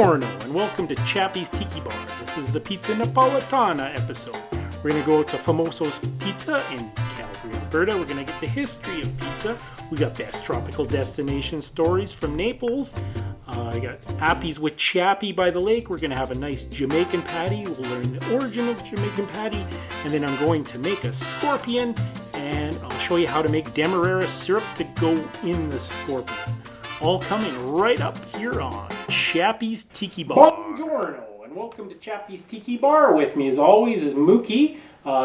Buongiorno and welcome to Chappy's Tiki Bar. This is the Pizza Napoletana episode. We're going to go to Famoso's Pizza in Calgary, Alberta. We're going to get the history of pizza. We got best tropical destination stories from Naples. I got Appies with Chappy by the lake. We're going to have a nice Jamaican patty. We'll learn the origin of Jamaican patty. And then I'm going to make a scorpion. And I'll show you how to make Demerara syrup to go in the scorpion. All coming right up here on Chappy's Tiki Bar. Buongiorno and welcome to Chappy's Tiki Bar. With me as always is Mookie.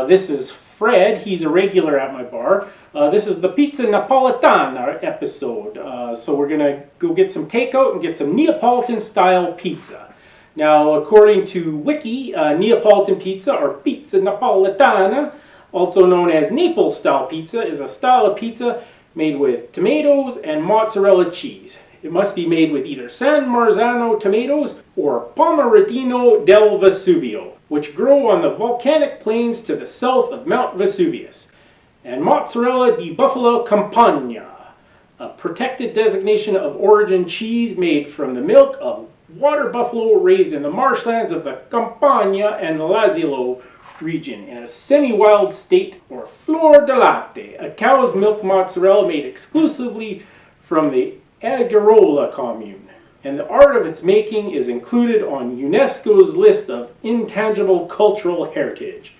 This is Fred. He's a regular at my bar. This is the Pizza Napoletana episode. So we're going to go get some takeout and get some Neapolitan style pizza. Now according to Wiki, Neapolitan pizza or Pizza Napoletana, also known as Naples style pizza, is a style of pizza made with tomatoes and mozzarella cheese. It must be made with either San Marzano tomatoes or Pomerodino del Vesuvio, which grow on the volcanic plains to the south of Mount Vesuvius, and mozzarella di Buffalo Campagna, a protected designation of origin cheese made from the milk of water buffalo raised in the marshlands of the Campagna and Lazio region in a semi-wild state, or flor de latte, a cow's milk mozzarella made exclusively from the Agarola commune, and the art of its making is included on UNESCO's list of intangible cultural heritage.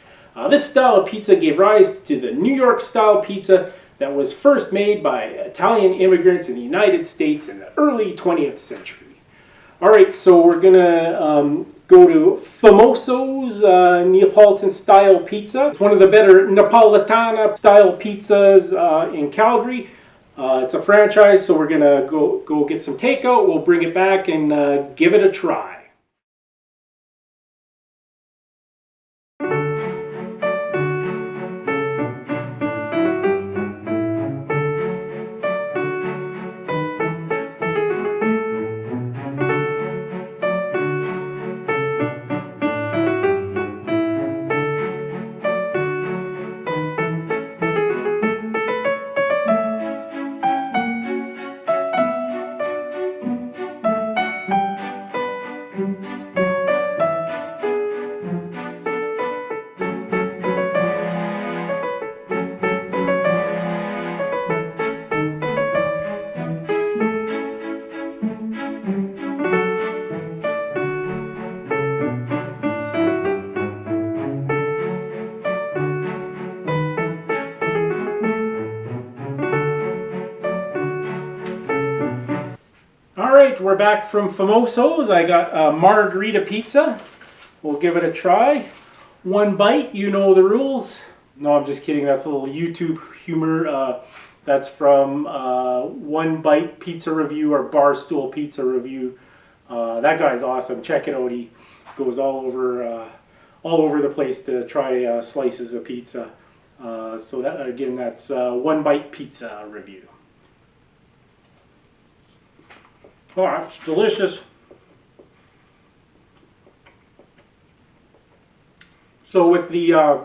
This style of pizza gave rise to the New York style pizza that was first made by Italian immigrants in the United States in the early 20th century. Alright, so we're going to go to Famoso's Neapolitan style pizza. It's one of the better Napoletana style pizzas in Calgary. It's a franchise, so we're going to go get some takeout. We'll bring it back and give it a try. Alright, we're back from Famoso's. I got Margherita pizza. We'll give it a try. One bite, you know the rules. No, I'm just kidding. That's a little YouTube humor. That's from One Bite Pizza Review or Barstool Pizza Review. That guy's awesome. Check it out. He goes all over the place to try slices of pizza. So that, again, that's One Bite Pizza Review. Oh, it's delicious. So with the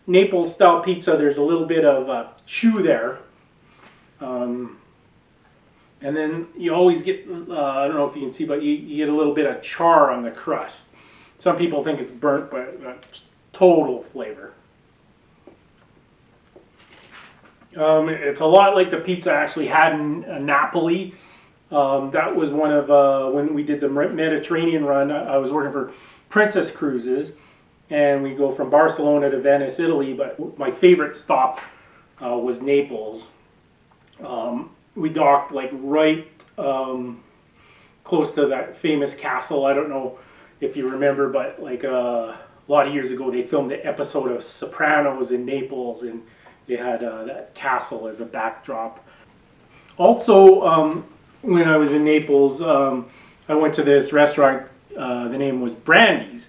Naples style pizza, there's a little bit of chew there. And then you always get, I don't know if you can see, but you get a little bit of char on the crust. Some people think it's burnt, but total flavor. It's a lot like the pizza I actually had in Napoli. That was one of, when we did the Mediterranean run, I was working for Princess Cruises, and we go from Barcelona to Venice, Italy, but my favorite stop was Naples. We docked like right close to that famous castle. I don't know if you remember, but like a lot of years ago they filmed the episode of Sopranos in Naples, and they had that castle as a backdrop. Also, when I was in Naples, I went to this restaurant, the name was Brandy's,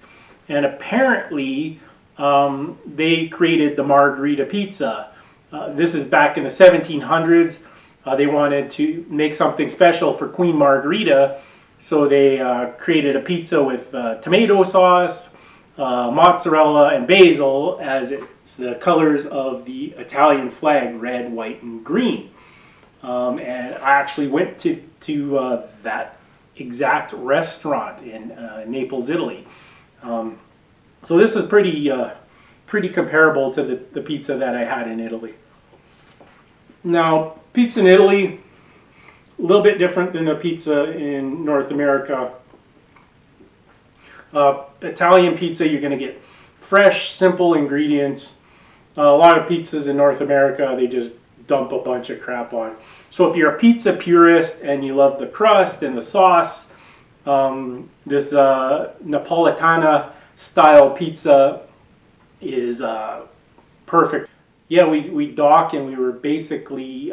and apparently they created the Margherita pizza. This is back in the 1700s. They wanted to make something special for Queen Margherita, so they created a pizza with tomato sauce, mozzarella, and basil, as it's the colors of the Italian flag, red, white, and green. And I actually went to that exact restaurant in Naples, Italy. So this is pretty comparable to the pizza that I had in Italy. Now, pizza in Italy, a little bit different than the pizza in North America. Italian pizza, you're going to get fresh, simple ingredients. A lot of pizzas in North America, they just dump a bunch of crap on. So if you're a pizza purist and you love the crust and the sauce, this Napoletana style pizza is perfect. Yeah, we dock and we were basically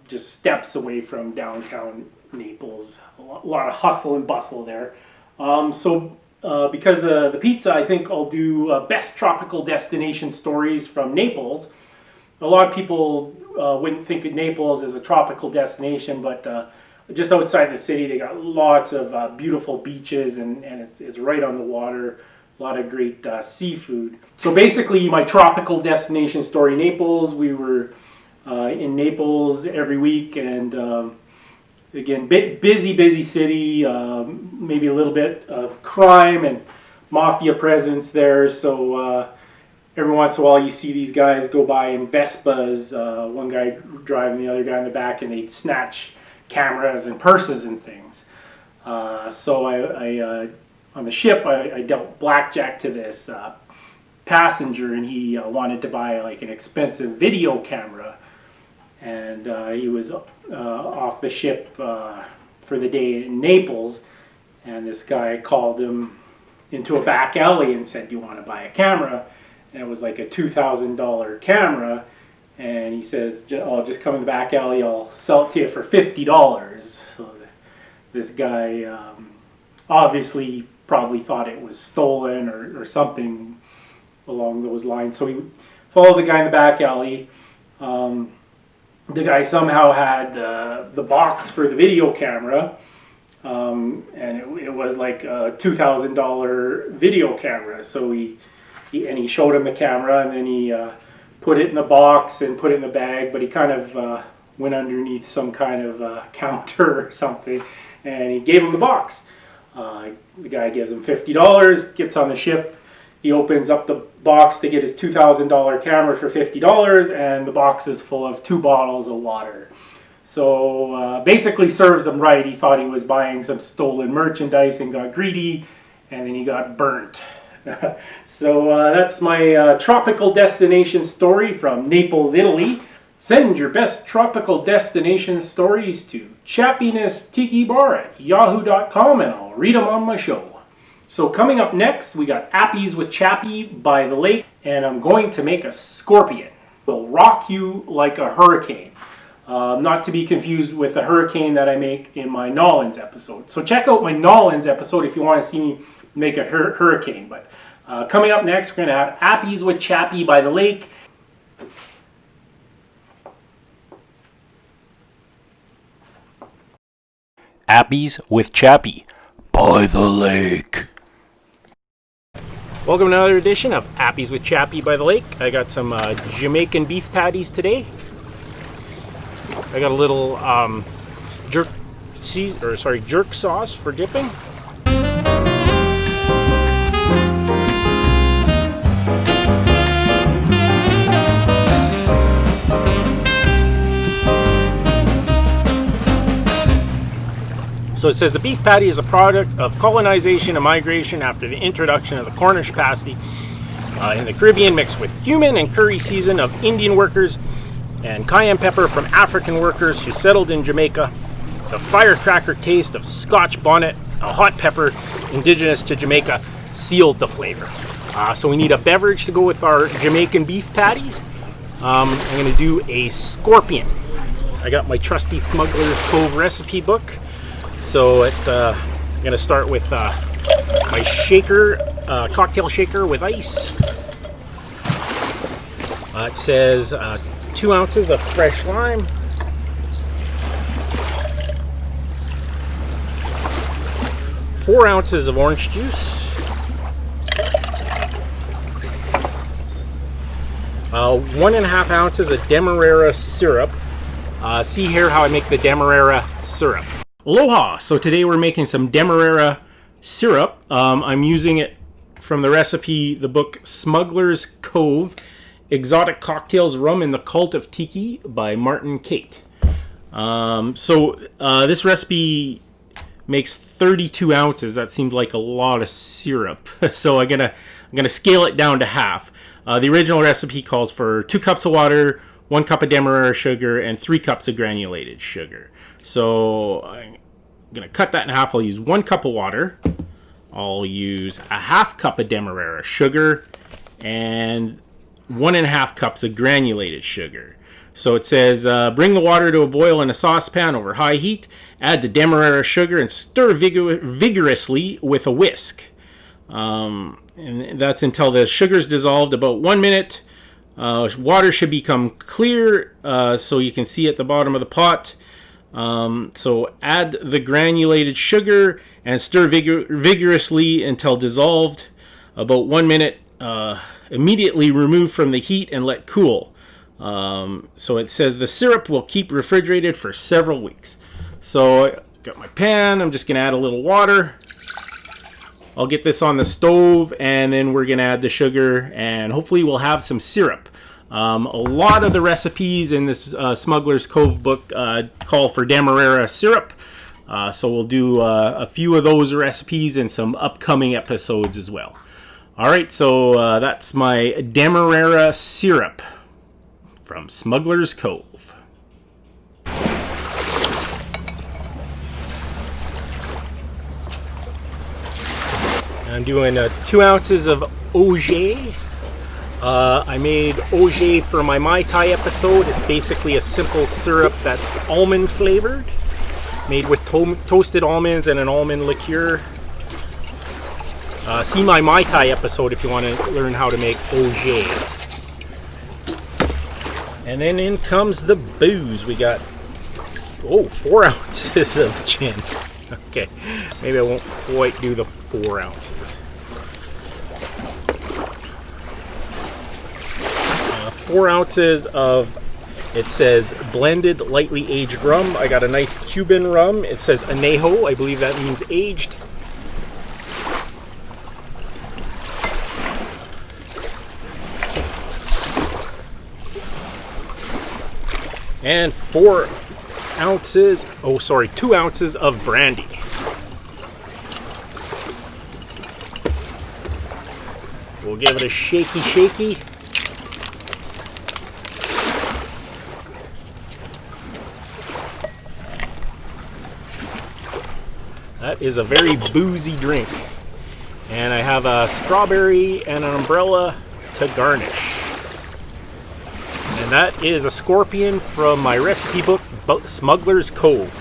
just steps away from downtown Naples. A lot of hustle and bustle there. Because of the pizza, I think I'll do best tropical destination stories from Naples. A lot of people wouldn't think of Naples as a tropical destination, but just outside the city, they got lots of beautiful beaches, and it's right on the water. A lot of great seafood. So basically, my tropical destination story, Naples. We were in Naples every week, and again, busy city. Maybe a little bit of crime and mafia presence there. So every once in a while, you see these guys go by in Vespas. One guy driving, the other guy in the back, and they'd snatch cameras and purses and things. So I on the ship, I dealt blackjack to this passenger, and he wanted to buy like an expensive video camera, and he was off the ship for the day in Naples, and this guy called him into a back alley and said, "Do you want to buy a camera?" And it was like a $2,000 camera, and he says, "I'll just come in the back alley, I'll sell it to you for $50. So this guy obviously probably thought it was stolen or something along those lines. So he followed the guy in the back alley. The guy somehow had the box for the video camera, and it was like a $2,000 video camera. So he showed him the camera, and then he put it in the box and put it in the bag, but he kind of went underneath some kind of counter or something, and he gave him the box. The guy gives him $50, gets on the ship. He opens up the box to get his $2,000 camera for $50, and the box is full of 2 bottles of water. So basically serves him right. He thought he was buying some stolen merchandise and got greedy, and then he got burnt. So that's my tropical destination story from Naples, Italy. Send your best tropical destination stories to Chappiness Tiki Bar at yahoo.com, and I'll read them on my show. So coming up next, we got Appies with Chappy by the lake, and I'm going to make a scorpion. Will rock you like a hurricane. Not to be confused with the hurricane that I make in my Nolans episode. So check out my Nolans episode if you want to see me make a hurricane. But coming up next, we're going to have Appies with Chappy by the lake. Appies with Chappy by the lake. Welcome to another edition of Appies with Chappy by the lake. I got some Jamaican beef patties today. I got a little jerk sauce for dipping. So it says the beef patty is a product of colonization and migration after the introduction of the Cornish pasty in the Caribbean, mixed with cumin and curry season of Indian workers and cayenne pepper from African workers who settled in Jamaica. The firecracker taste of Scotch bonnet, a hot pepper indigenous to Jamaica, sealed the flavor. So we need a beverage to go with our Jamaican beef patties. I'm going to do a scorpion. I got my trusty Smuggler's Cove recipe book. So I'm going to start with my shaker, cocktail shaker with ice. It says 2 ounces of fresh lime, 4 ounces of orange juice, 1.5 ounces of Demerara syrup. See here how I make the Demerara syrup. Aloha! So today we're making some Demerara syrup. I'm using it from the recipe, the book Smuggler's Cove, Exotic Cocktails, Rum, and the Cult of Tiki by Cate. This recipe makes 32 ounces. That seems like a lot of syrup. So I'm gonna scale it down to half. The original recipe calls for 2 cups of water, 1 cup of Demerara sugar, and 3 cups of granulated sugar. So I'm going to cut that in half. I'll use 1 cup of water. I'll use a half cup of Demerara sugar and 1.5 cups of granulated sugar. So it says, bring the water to a boil in a saucepan over high heat. Add the Demerara sugar and stir vigorously with a whisk. And that's until the sugar is dissolved. About 1 minute. Water should become clear so you can see at the bottom of the pot. So add the granulated sugar and stir vigorously until dissolved. About 1 minute. Immediately remove from the heat and let cool. So it says the syrup will keep refrigerated for several weeks. So I got my pan. I'm just going to add a little water. I'll get this on the stove, and then we're going to add the sugar, and hopefully we'll have some syrup. A lot of the recipes in this Smuggler's Cove book call for Demerara syrup. So we'll do a few of those recipes in some upcoming episodes as well. All right, so that's my Demerara syrup from Smuggler's Cove. I'm doing 2 ounces of OJ. I made OJ for my Mai Tai episode. It's basically a simple syrup that's almond flavored, made with toasted almonds and an almond liqueur. See my Mai Tai episode if you want to learn how to make OJ. And then in comes the booze. We got 4 ounces of gin. Okay, maybe I won't quite do the 4 ounces. 4 ounces of, it says blended lightly aged rum. I got a nice Cuban rum. It says anejo. I believe that means aged. And 2 ounces of brandy. We'll give it a shaky. That is a very boozy drink. And I have a strawberry and an umbrella to garnish. And that is a scorpion from my recipe book, Smuggler's Cove.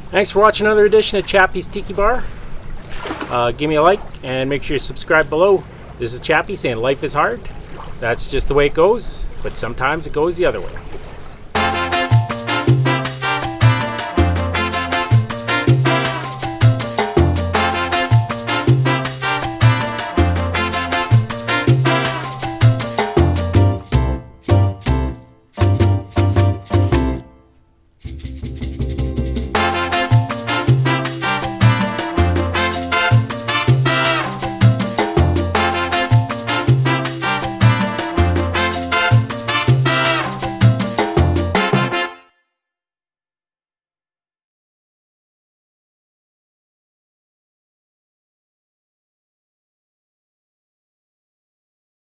Thanks for watching another edition of Chappy's Tiki Bar. Give me a like and make sure you subscribe below. This is Chappy saying life is hard. That's just the way it goes, but sometimes it goes the other way.